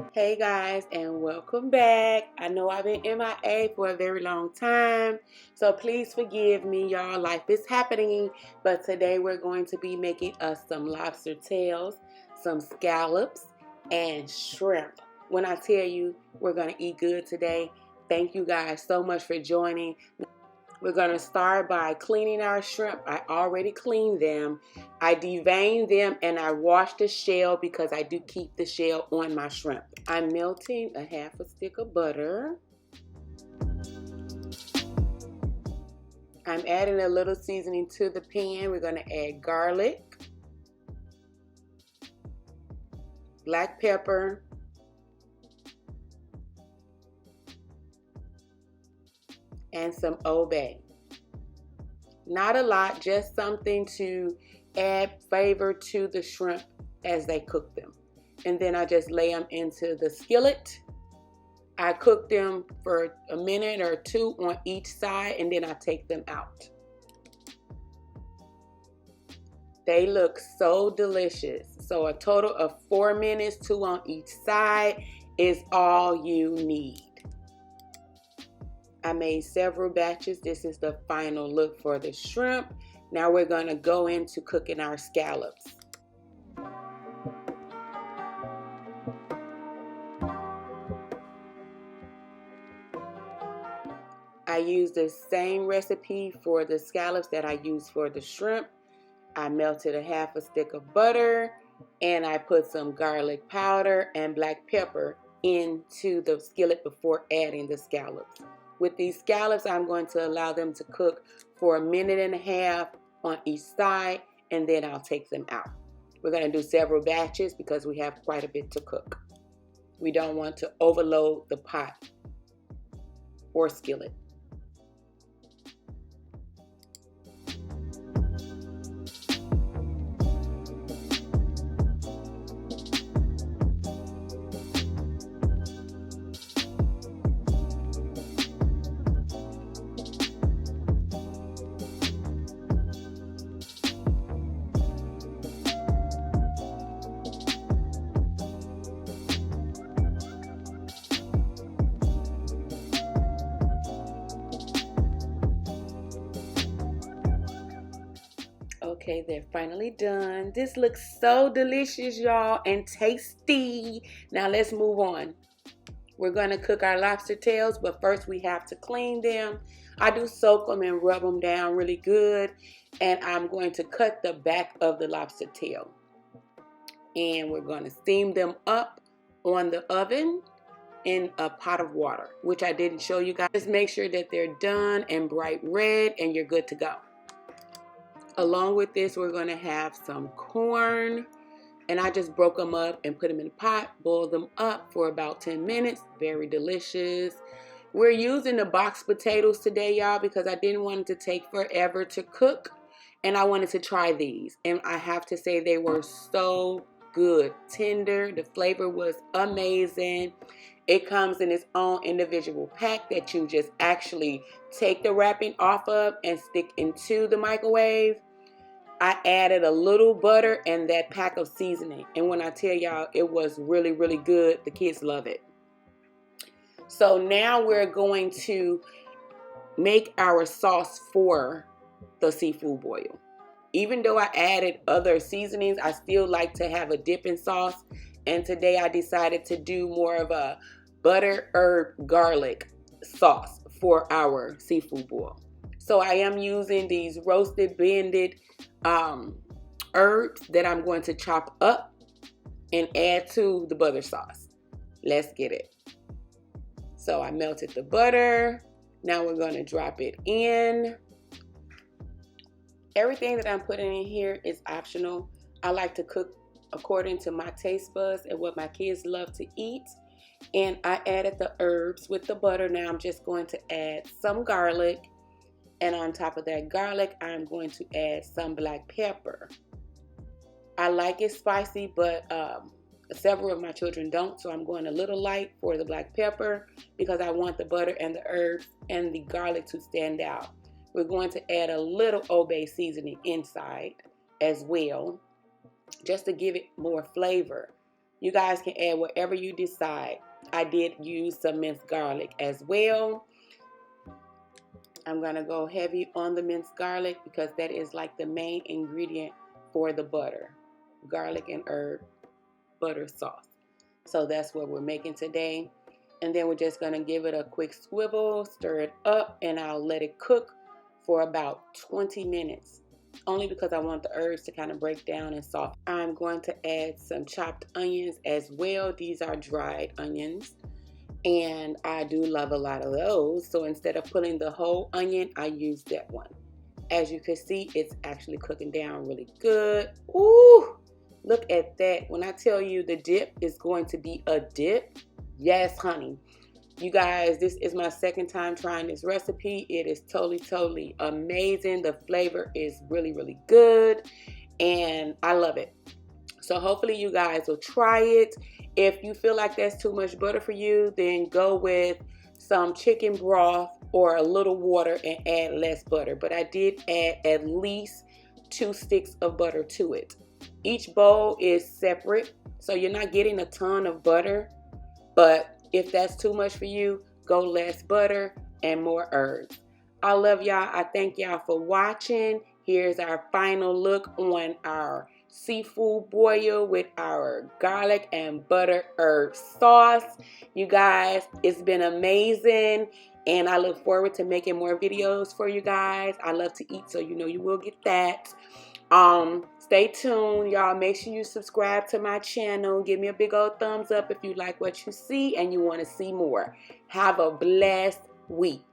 Hey guys, and welcome back. I know I've been MIA for a very long time, so please forgive me, y'all. Life is happening, but today we're going to be making us some lobster tails, some scallops, and shrimp. When I tell you we're going to eat good today, thank you guys so much for joining. We're going to start by cleaning our shrimp. I already cleaned them. I deveined them and I washed the shell because I do keep the shell on my shrimp. I'm melting a half a stick of butter. I'm adding a little seasoning to the pan. We're going to add garlic, black pepper, and some Old Bay. Not a lot, just something to add flavor to the shrimp as they cook them. And then I just lay them into the skillet. I cook them for a minute or two on each side, and then I take them out. They look so delicious. So a total of 4 minutes, 2 on each side is all you need. I made several batches. This is the final look for the shrimp. Now we're going to go into cooking our scallops. I used the same recipe for the scallops that I used for the shrimp. I melted a half a stick of butter and I put some garlic powder and black pepper into the skillet before adding the scallops. With these scallops, I'm going to allow them to cook for 1.5 minutes on each side, and then I'll take them out. We're going to do several batches because we have quite a bit to cook. We don't want to overload the pot or skillet. Okay, they're finally done. This looks so delicious, y'all, and tasty. Now let's move on. We're going to cook our lobster tails, but first we have to clean them. I do soak them and rub them down really good, and I'm going to cut the back of the lobster tail. And we're going to steam them up on the oven in a pot of water, which I didn't show you guys. Just make sure that they're done and bright red, and you're good to go. Along with this, we're going to have some corn, and I just broke them up and put them in a pot, boiled them up for about 10 minutes. Very delicious. We're using the boxed potatoes today, y'all, because I didn't want it to take forever to cook, and I wanted to try these, and I have to say they were so good. Tender. The flavor was amazing. It comes in its own individual pack that you just actually take the wrapping off of and stick into the microwave. I added a little butter and that pack of seasoning. And when I tell y'all, it was really, really good. The kids love it. So now we're going to make our sauce for the seafood boil. Even though I added other seasonings, I still like to have a dipping sauce. And today I decided to do more of a butter herb garlic sauce for our seafood boil. So I am using these roasted blended herbs that I'm going to chop up and add to the butter sauce. Let's get it. So I melted the butter. Now we're going to drop it in. Everything that I'm putting in here is optional. I like to cook according to my taste buds and what my kids love to eat. And I added the herbs with the butter. Now I'm just going to add some garlic. And on top of that garlic, I'm going to add some black pepper. I like it spicy, but several of my children don't. So I'm going a little light for the black pepper because I want the butter and the herbs and the garlic to stand out. We're going to add a little Old Bay seasoning inside as well, just to give it more flavor. You guys can add whatever you decide. I did use some minced garlic as well. I'm going to go heavy on the minced garlic because that is like the main ingredient for the butter. Garlic and herb butter sauce. So that's what we're making today. And then we're just going to give it a quick swivel, stir it up, and I'll let it cook for about 20 minutes. Only because I want the herbs to kind of break down and soften. I'm going to add some chopped onions as well. These are dried onions. And I do love a lot of those. So instead of putting the whole onion, I use that one. As you can see, it's actually cooking down really good. Ooh, look at that. When I tell you the dip is going to be a dip, yes, honey. You guys, this is my second time trying this recipe. It is totally amazing. The flavor is really good, and I love it. So hopefully you guys will try it. If you feel like that's too much butter for you, then go with some chicken broth or a little water and add less butter. But I did add at least 2 sticks of butter to it. Each bowl is separate, so you're not getting a ton of butter. But if that's too much for you, go less butter and more herbs. I love y'all. I thank y'all for watching. Here's our final look on our seafood boil with our garlic and butter herb sauce. You guys, it's been amazing, and I look forward to making more videos for you guys. I love to eat, so you know you will get that. Stay tuned, y'all. Make sure you subscribe to my channel. Give me a big old thumbs up if you like what you see and you want to see more. Have a blessed week.